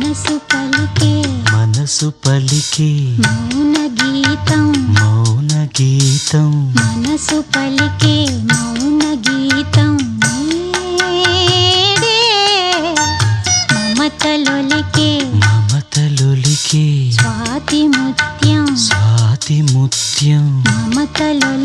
మనసు పలికే మౌన గీతం మనసు పలికే మౌన గీతం నీడే మమతలొలికే మమతలొలికే స్వాతి ముత్యం మమతలొలికే